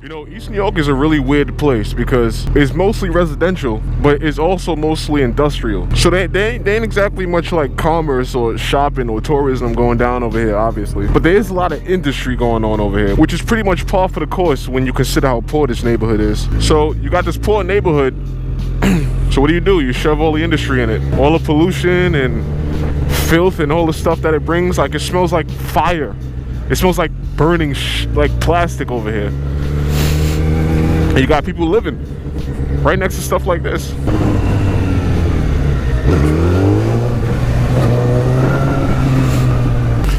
You know, East New York is a really weird place because it's mostly residential, but it's also mostly industrial. So they ain't exactly much like commerce or shopping or tourism going down over here, obviously. But there is a lot of industry going on over here, which is pretty much par for the course when you consider how poor this neighborhood is. So you got this poor neighborhood, so what do? You shove all the industry in it. All the pollution and filth and all the stuff that it brings. Like, it smells like fire. It smells like burning like plastic over here. And you got people living right next to stuff like this.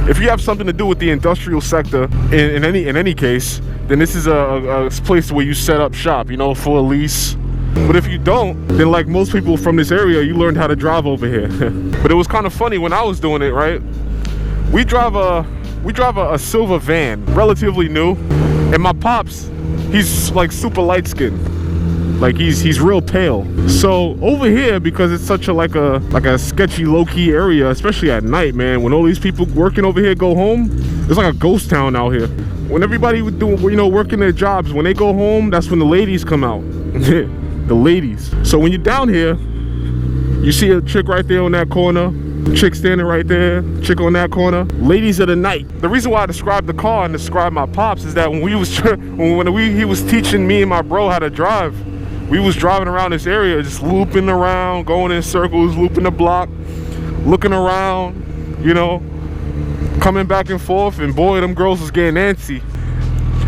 If you have something to do with the industrial sector in any case, then this is a place where you set up shop, you know, for a lease. But if you don't, then like most people from this area, you learned how to drive over here. But it was kind of funny when I was doing it, right? We drive a silver van, relatively new, and my pops, he's like super light skinned, like he's real pale. So over here, because it's such a like a sketchy low-key area, especially at night, man, when all these people working over here go home, it's like a ghost town out here. When everybody would do, you know, working their jobs, when they go home, that's when the ladies come out. The ladies. So when you're down here, you see a chick right there on that corner, chick standing right there, chick on that corner. Ladies of the night. The reason why I described the car and described my pops is that when he was teaching me and my bro how to drive, we was driving around this area, just looping around, going in circles, looping the block, looking around, you know, coming back and forth, and boy, them girls was getting antsy.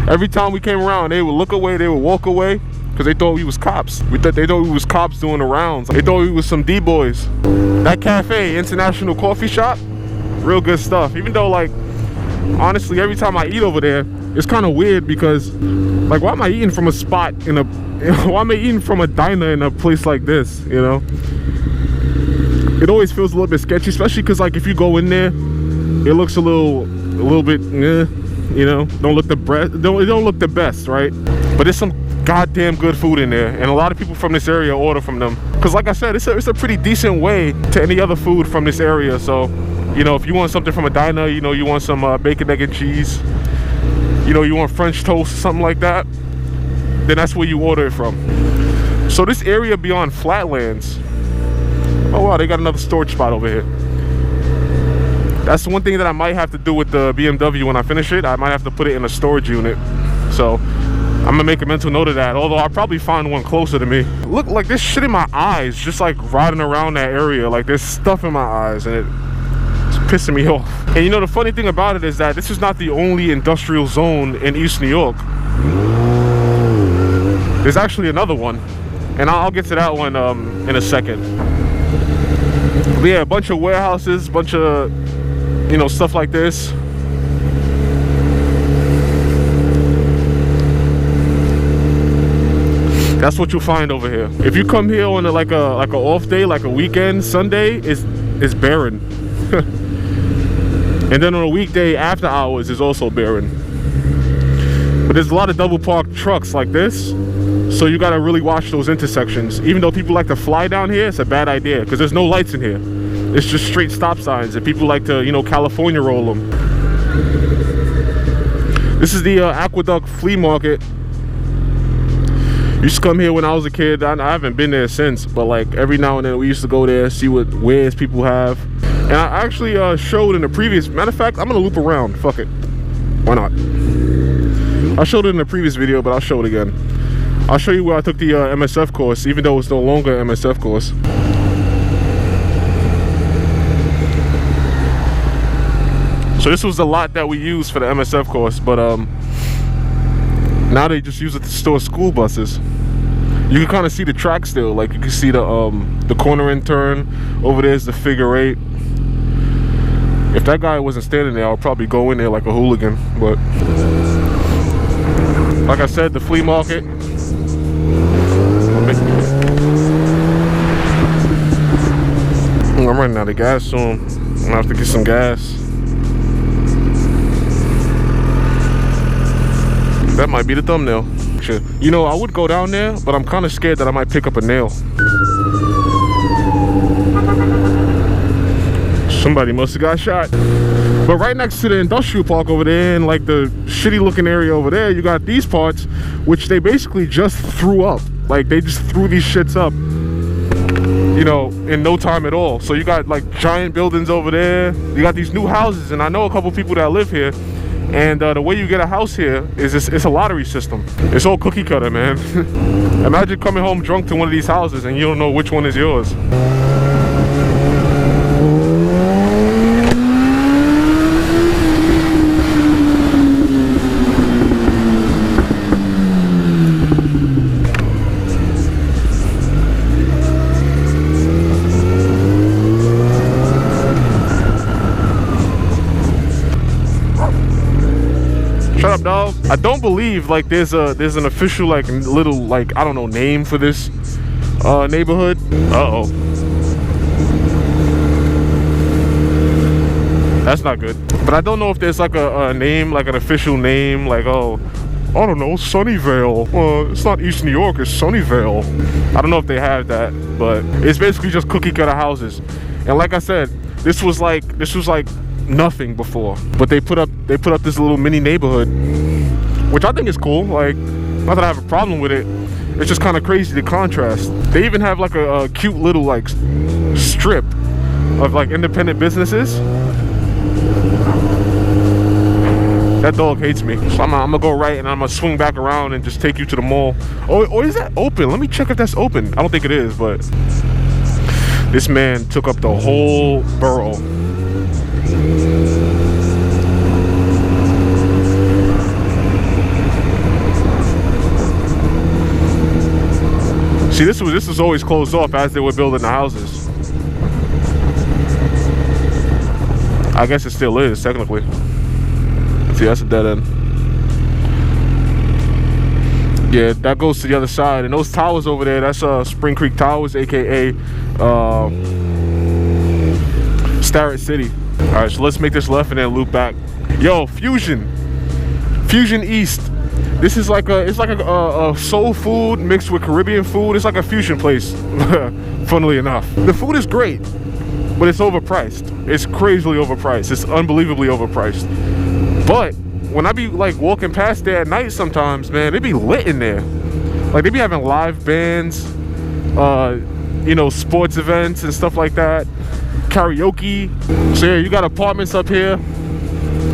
Every time we came around, they would look away, they would walk away, because they thought we was cops. They thought we was cops doing the rounds. They thought we was some D-boys. That cafe, International Coffee Shop, real good stuff. Even though, like, honestly, every time I eat over there, it's kind of weird because, like, why am I eating from a spot in a, why am I eating from a diner in a place like this, you know? It always feels a little bit sketchy, especially because, like, if you go in there, it looks a little bit, you know, it don't look the best, right? But there's some goddamn good food in there, and a lot of people from this area order from them because, like I said, it's a pretty decent way to any other food from this area. So, you know, if you want something from a diner, you know, you want some bacon, egg, and cheese, you know, you want French toast or something like that, then that's where you order it from. So this area beyond Flatlands, oh wow, they got another storage spot over here. That's one thing that I might have to do with the BMW when I finish it. I might have to put it in a storage unit. So I'm gonna make a mental note of that, although I'll probably find one closer to me. Look, like there's shit in my eyes, just like riding around that area. Like there's stuff in my eyes and it's pissing me off. And you know, the funny thing about it is that this is not the only industrial zone in East New York. There's actually another one, and I'll get to that one in a second. But yeah, a bunch of warehouses, bunch of, you know, stuff like this. That's what you'll find over here. If you come here on like a off day, like a weekend, Sunday, it's barren. And then on a weekday after hours is also barren. But there's a lot of double parked trucks like this, so you gotta really watch those intersections. Even though people like to fly down here, it's a bad idea because there's no lights in here. It's just straight stop signs, and people like to, you know, California roll them. This is the Aqueduct Flea Market. Used to come here when I was a kid. I haven't been there since, but like every now and then we used to go there, see what wares people have. And I actually showed in the previous, matter of fact, I'm gonna loop around, fuck it, why not? I showed it in the previous video, but I'll show it again. I'll show you where I took the MSF course, even though it's no longer an MSF course. So this was the lot that we used for the MSF course, but now they just use it to store school buses. You can kind of see the track still, like you can see the corner and turn. Over there's the figure 8. If that guy wasn't standing there, I'll probably go in there like a hooligan. But like I said, the flea market. I'm running out of gas soon. I'm gonna have to get some gas. That might be the thumbnail. You know, I would go down there, but I'm kind of scared that I might pick up a nail. Somebody must have got shot. But right next to the industrial park over there, and like the shitty looking area over there, you got these parts, which they basically just threw up. Like they just threw these shits up, you know, in no time at all. So you got like giant buildings over there. You got these new houses, and I know a couple people that live here. And the way you get a house here is it's a lottery system. It's all cookie cutter, man. Imagine coming home drunk to one of these houses and you don't know which one is yours. Shut up, dog. I don't believe like there's an official like little like I don't know name for this neighborhood. Uh-oh. That's not good. But I don't know if there's like a name, like an official name, like oh, I don't know, Sunnyvale. It's not East New York, it's Sunnyvale. I don't know if they have that, but it's basically just cookie cutter houses. And like I said, this was like nothing before, but they put up this little mini neighborhood, which I think is cool. Like, not that I have a problem with it, it's just kind of crazy the contrast. They even have like a cute little like strip of like independent businesses. That dog hates me, so I'm gonna go right and I'm gonna swing back around and just take you to the mall. Oh, is that open? Let me check if that's open. I don't think it is, but this man took up the whole borough. See, this was always closed off as they were building the houses. I guess it still is technically. See, that's a dead end. Yeah, that goes to the other side, and those towers over there, that's Spring Creek Towers, aka Starrett City. All right, so let's make this left and then loop back. Yo, Fusion East. This is like it's like a soul food mixed with Caribbean food. It's like a fusion place. Funnily enough, the food is great, but it's overpriced. It's crazily overpriced. It's unbelievably overpriced. But when I be like walking past there at night, sometimes, man, they be lit in there. Like they be having live bands, you know, sports events and stuff like that. Karaoke. So yeah, you got apartments up here.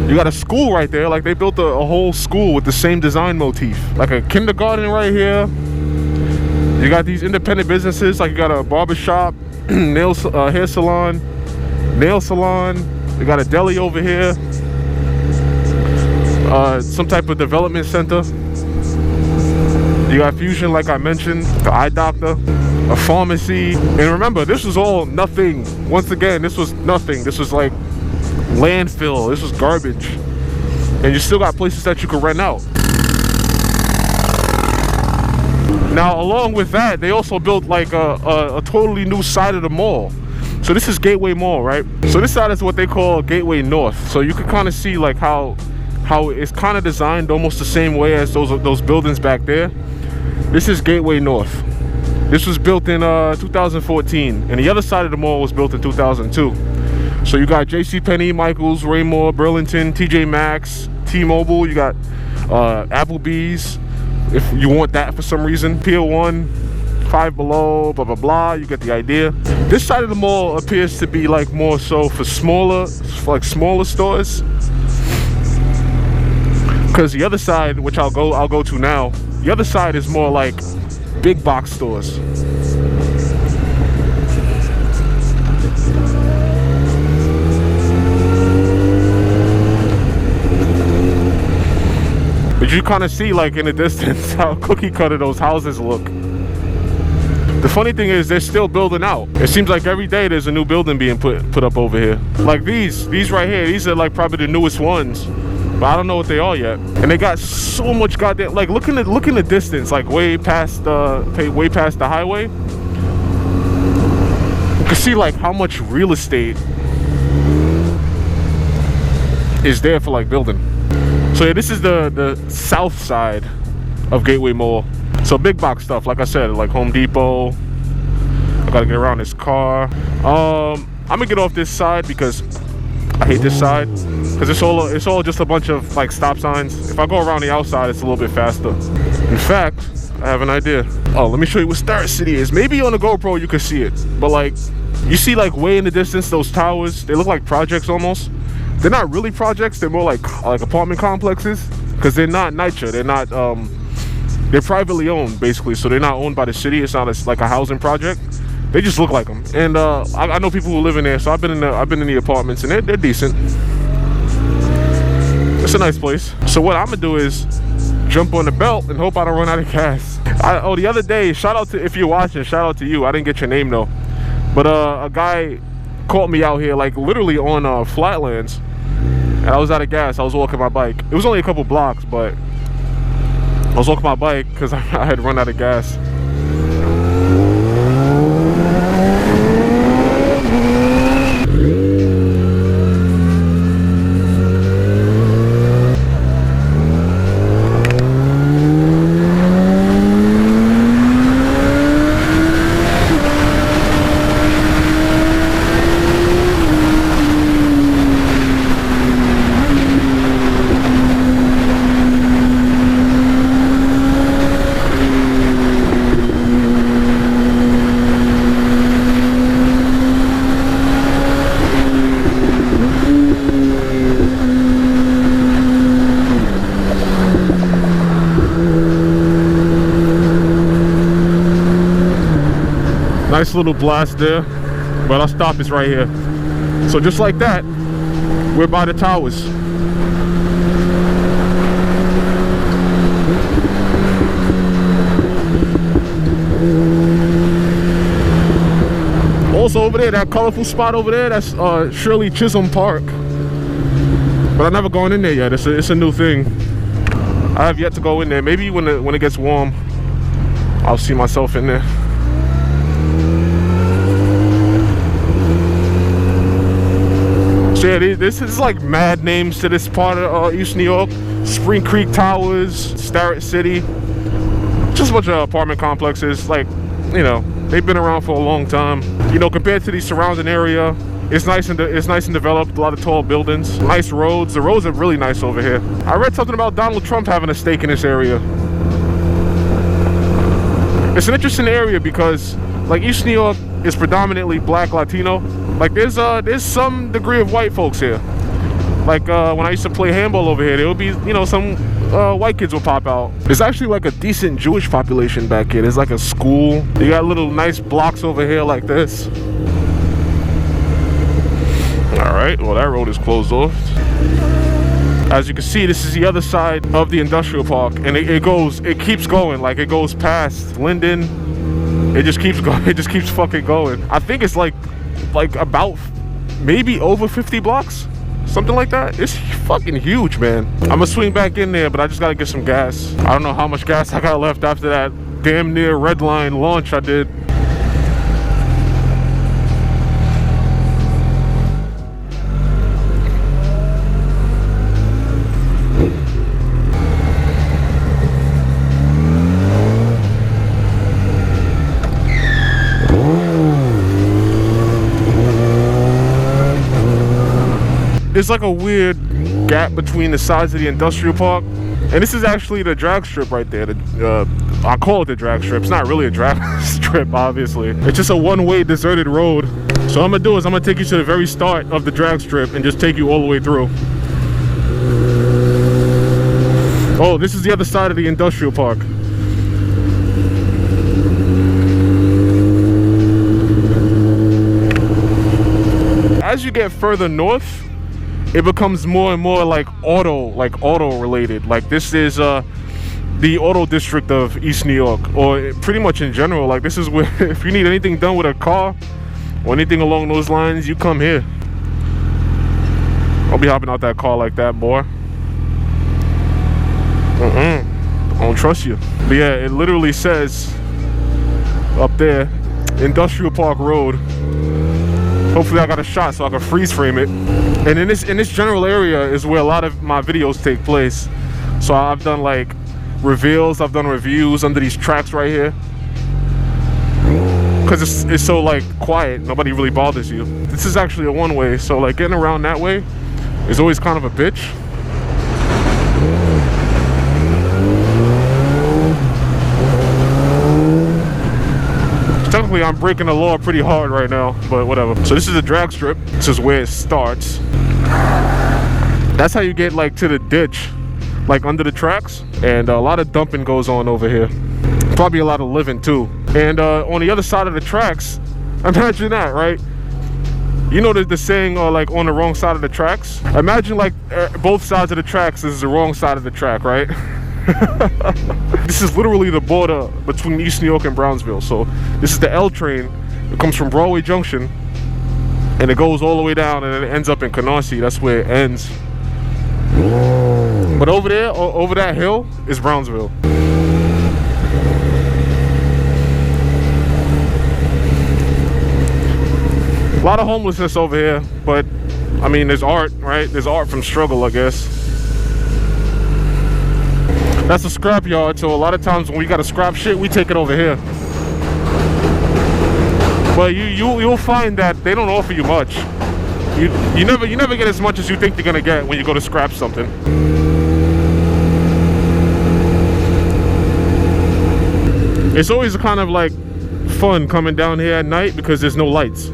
You got a school right there. Like they built a whole school with the same design motif. Like a kindergarten right here. You got these independent businesses. Like you got a barbershop, hair salon, nail salon. You got a deli over here. Some type of development center. You got Fusion, like I mentioned, the eye doctor, a pharmacy. And remember, this was all nothing. Once again, this was nothing. This was like landfill. This was garbage. And you still got places that you could rent out. Now, along with that, they also built like a totally new side of the mall. So this is Gateway Mall, right? So this side is what they call Gateway North. So you can kind of see like how it's kind of designed almost the same way as those buildings back there. This is Gateway North. This was built in 2014, and the other side of the mall was built in 2002. So you got JCPenney, Michaels, Raymore, Burlington, TJ Maxx, T-Mobile. You got Applebee's, if you want that for some reason. Pier 1, Five Below, blah blah blah. You get the idea. This side of the mall appears to be like more so for smaller stores. Because the other side, which I'll go to now, the other side is more like big box stores. But you kind of see like in the distance how cookie cutter those houses look. The funny thing is they're still building out. It seems like every day there's a new building being put up over here. Like these right here, these are like probably the newest ones. But I don't know what they are yet. And they got so much goddamn, like look in the distance, like way past the highway. You can see like how much real estate is there for like building. So yeah, this is the south side of Gateway Mall. So big box stuff, like I said, like Home Depot. I gotta get around this car. I'm gonna get off this side because I hate this side, because it's all just a bunch of like stop signs. If I go around the outside, it's a little bit faster. In fact, I have an idea. Oh, let me show you what Star City is. Maybe on the GoPro you can see it, but like, you see like way in the distance those towers, they look like projects almost. They're not really projects, they're more like apartment complexes, because they're not NYCHA, they're not they're privately owned basically, so they're not owned by the city. It's not like a housing project. They just look like them. And I know people who live in there, so I've been in the apartments, and they're decent. It's a nice place. So what I'm gonna do is jump on the belt and hope I don't run out of gas. The other day, shout out to, if you're watching, shout out to you. I didn't get your name though, but a guy caught me out here like literally on Flatlands, and I was out of gas. I was walking my bike. It was only a couple blocks, but I was walking my bike because I had run out of gas. Nice little blast there, but our stop is right here. So just like that, we're by the towers. Also over there, that colorful spot over there, that's Shirley Chisholm Park. But I've never gone in there yet. It's a new thing. I have yet to go in there. Maybe when it gets warm, I'll see myself in there. So yeah, this is like mad names to this part of East New York. Spring Creek Towers, Starrett City. Just a bunch of apartment complexes. Like, you know, they've been around for a long time. You know, compared to the surrounding area, it's nice and developed. A lot of tall buildings, nice roads. The roads are really nice over here. I read something about Donald Trump having a stake in this area. It's an interesting area because, like, East New York is predominantly black Latino. Like, there's some degree of white folks here. Like when I used to play handball over here, there would be, you know, some white kids will pop out. There's actually like a decent Jewish population back here. There's like a school. You got little nice blocks over here like this. All right, well, that road is closed off. As you can see, this is the other side of the industrial park, and it keeps going. Like, it goes past Linden. It just keeps going. It just keeps fucking going. I think it's like about maybe over 50 blocks, something like that. It's fucking huge, man. I'm gonna swing back in there, but I just gotta get some gas. I don't know how much gas I got left after that damn near red line launch I did. There's like a weird gap between the sides of the industrial park, and this is actually the drag strip right there. I call it the drag strip. It's not really a drag strip, obviously. It's just a one-way deserted road. So what I'm gonna do is I'm gonna take you to the very start of the drag strip and just take you all the way through. Oh, this is the other side of the industrial park. As you get further north, it becomes more and more like auto related. Like, this is the Otto District of East New York, or pretty much in general. Like, this is where if you need anything done with a car or anything along those lines, you come here. I'll be hopping out that car like that, boy. I don't trust you. But yeah, it literally says up there, Industrial Park Road. Hopefully I got a shot so I can freeze frame it. And in this general area is where a lot of my videos take place. So I've done like reveals, I've done reviews under these tracks right here. because it's so like quiet, nobody really bothers you. This is actually a one-way, so like getting around that way is always kind of a bitch. Technically, I'm breaking the law pretty hard right now, but whatever. So this is the drag strip. This is where it starts. That's how you get like to the ditch, like under the tracks. And a lot of dumping goes on over here. Probably a lot of living too. And on the other side of the tracks, imagine that, right? You know the saying, like on the wrong side of the tracks? Imagine like both sides of the tracks is the wrong side of the track, right? This is literally the border between East New York and Brownsville. So this is the L train. It comes from Broadway Junction and it goes all the way down and then it ends up in Canarsie. That's where it ends. But over there, over that hill is Brownsville. A lot of homelessness over here, but I mean there's art, right? There's art from struggle, I guess. That's a scrap yard, so a lot of times when we gotta scrap shit, we take it over here. But you'll find that they don't offer you much. You never get as much as you think you're gonna get when you go to scrap something. It's always kind of like fun coming down here at night because there's no lights.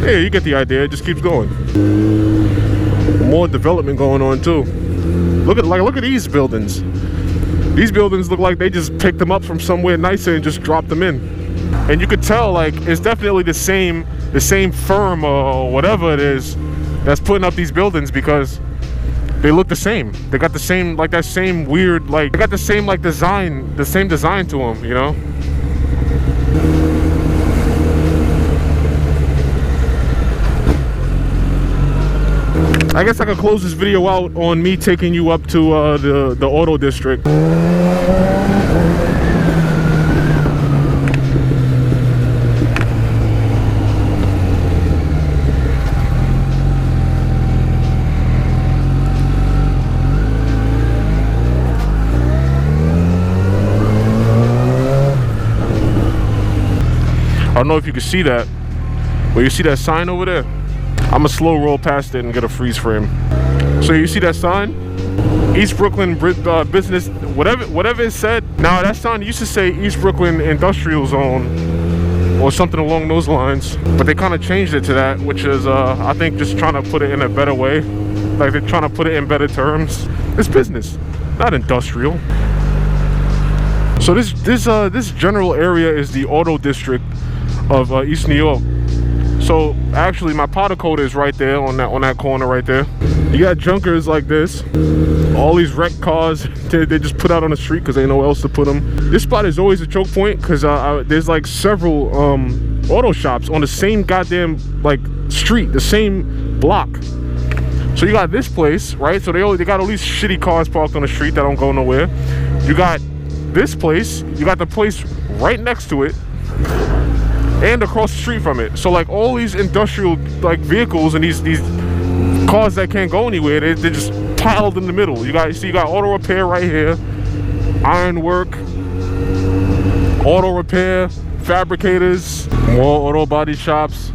You get the idea. It just keeps going. More development going on too. Look at these buildings. These buildings look like they just picked them up from somewhere nicer and just dropped them in. And you could tell like it's definitely the same firm or whatever it is that's putting up these buildings because they look the same. They got the same, like that same weird, like they got the same like design, the same design to them, you know. I guess I could close this video out on me taking you up to the Otto District. I don't know if you can see that, but you see that sign over there? I'm gonna slow roll past it and get a freeze frame. So you see that sign? East Brooklyn business, whatever it said. Now that sign used to say East Brooklyn Industrial Zone or something along those lines, but they kind of changed it to that, which is I think just trying to put it in a better way. Like they're trying to put it in better terms. It's business, not industrial. So this general area is the Otto District of East New York. So actually my powder coat is right there on that corner right there. You got junkers like this, all these wrecked cars they just put out on the street because they ain't nowhere else to put them. This spot is always a choke point because there's like several auto shops on the same goddamn like street, the same block. So you got this place, right? So they got all these shitty cars parked on the street that don't go nowhere. You got this place, you got the place right next to it and across the street from it. So like all these industrial like vehicles and these cars that can't go anywhere, they're just piled in the middle. You got auto repair right here, iron work, auto repair, fabricators, more auto body shops.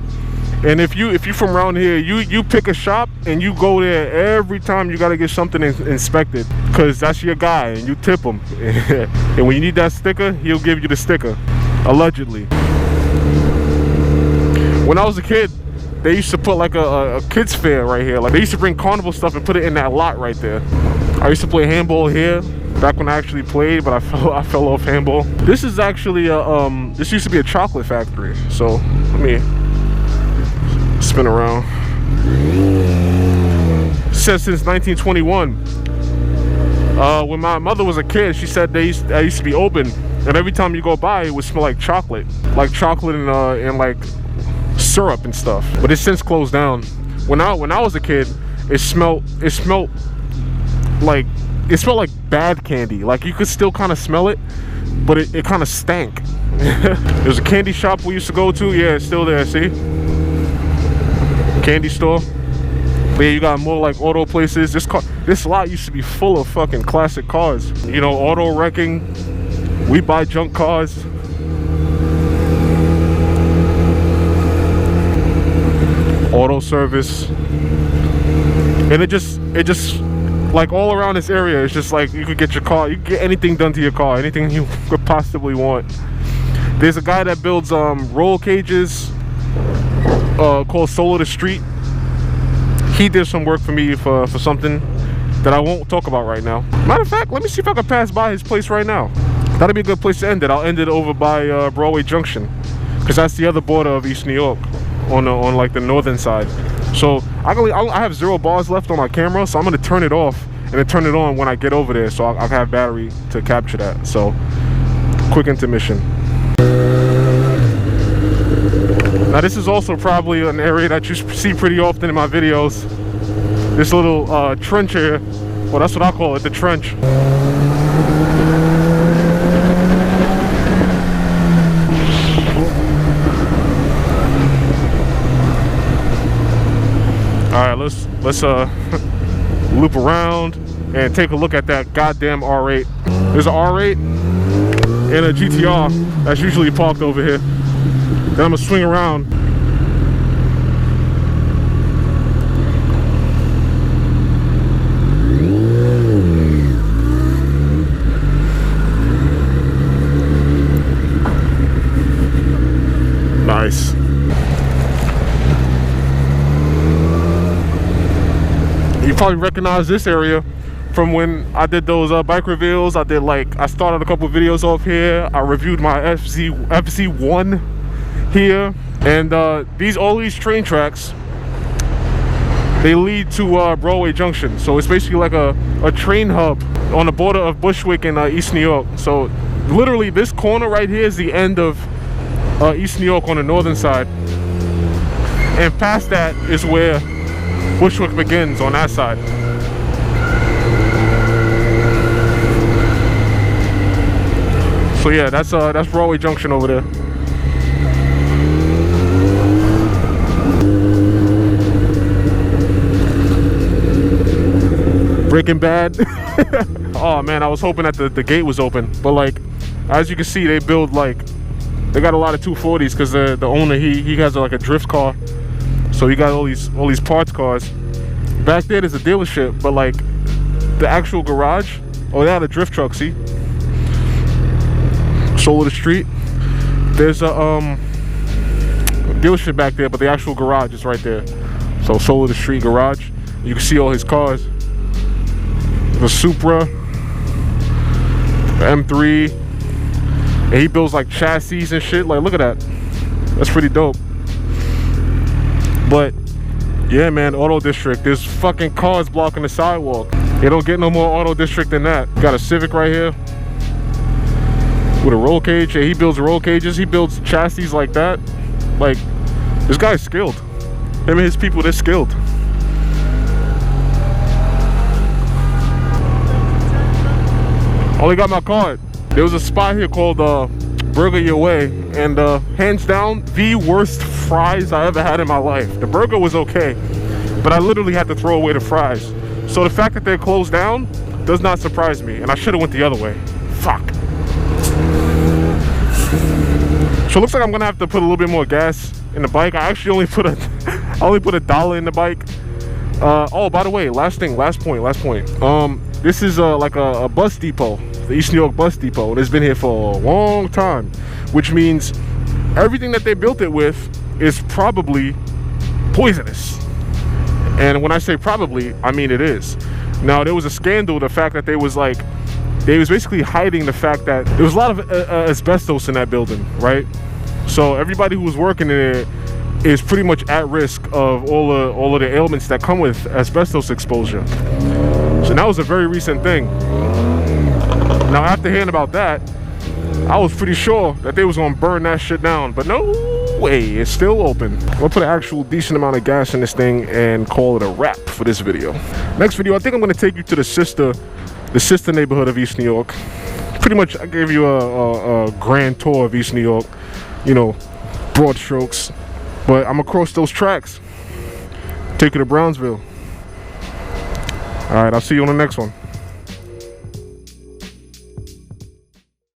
And if you from around here, you pick a shop and you go there every time you gotta get something inspected because that's your guy and you tip him. And when you need that sticker, he'll give you the sticker, allegedly. When I was a kid, they used to put like a kids fair right here. Like they used to bring carnival stuff and put it in that lot right there. I used to play handball here back when I actually played, but I fell off handball. This is actually this used to be a chocolate factory. So let me spin around. It says since 1921. When my mother was a kid, she said I used to be open, and every time you go by, it would smell like chocolate and like syrup and stuff. But it's since closed down. When I was a kid, it smelled like bad candy. Like you could still kind of smell it, but it kind of stank. There's a candy shop we used to go to. Yeah, it's still there. See, candy store. But yeah, you got more like auto places. This lot used to be full of fucking classic cars. You know, auto wrecking. We buy junk cars. Auto service. And it just like all around this area, it's just like you could get your car, you could get anything done to your car, anything you could possibly want. There's a guy that builds roll cages called Otto District. He did some work for me for something that I won't talk about right now. Matter of fact, let me see if I can pass by his place right now. That'd be a good place to end it. I'll end it over by Broadway Junction, because that's the other border of East New York, on like the northern side. So I have 0 bars left on my camera, so I'm gonna turn it off and then turn it on when I get over there, so I have battery to capture that. So quick intermission. Now this is also probably an area that you see pretty often in my videos. This little trench here. Well, that's what I call it, the trench. All right, let's loop around and take a look at that goddamn R8. There's an R8 and a GTR that's usually parked over here. Then I'm gonna swing around. Nice. You probably recognize this area from when I did those bike reveals. I started a couple videos off here. I reviewed my FZ1 here, and all these train tracks, they lead to Broadway Junction. So it's basically like a train hub on the border of Bushwick and East New York. So literally this corner right here is the end of East New York on the northern side, and past that is where Bushwick begins on that side. So yeah, that's Broadway Junction over there. Breaking Bad. Oh man, I was hoping that the gate was open, but like as you can see, they got a lot of 240s because the owner he has like a drift car. So you got all these parts cars. Back there there's a dealership, but like the actual garage, oh, they had a drift truck, see? Otto District. There's a dealership back there, but the actual garage is right there. So Otto District garage. You can see all his cars. The Supra, the M3. And he builds like chassis and shit. Like, look at that. That's pretty dope. But yeah, man, Otto District. There's fucking cars blocking the sidewalk. You don't get no more Otto District than that. Got a Civic right here with a roll cage. Yeah, he builds roll cages. He builds chassis like that. Like, this guy's skilled. Him and his people, they're skilled. Only got my card. There was a spot here called Burger Your Way, and hands down the worst fries I ever had in my life. The burger was okay, but I literally had to throw away the fries. So the fact that they're closed down does not surprise me, and I should have went the other way. Fuck. So it looks like I'm gonna have to put a little bit more gas in the bike. I actually only put $1 in the bike. Oh, by the way, last point. This is like a bus depot, the East New York bus depot. It has been here for a long time, which means everything that they built it with is probably poisonous. And when I say probably, I mean it is. Now, there was a scandal, the fact that they was basically hiding the fact that there was a lot of asbestos in that building, right? So everybody who was working in it is pretty much at risk of all of the ailments that come with asbestos exposure. So that was a very recent thing. Now, after hearing about that, I was pretty sure that they was gonna burn that shit down, but no, Hey, it's still open. I'm gonna put an actual decent amount of gas in this thing and call it a wrap for this video. Next video, I think I'm gonna take you to the sister neighborhood of East New York. Pretty much, I gave you a grand tour of East New York, you know, broad strokes. But I'm gonna cross those tracks, take you to Brownsville. All right, I'll see you on the next one.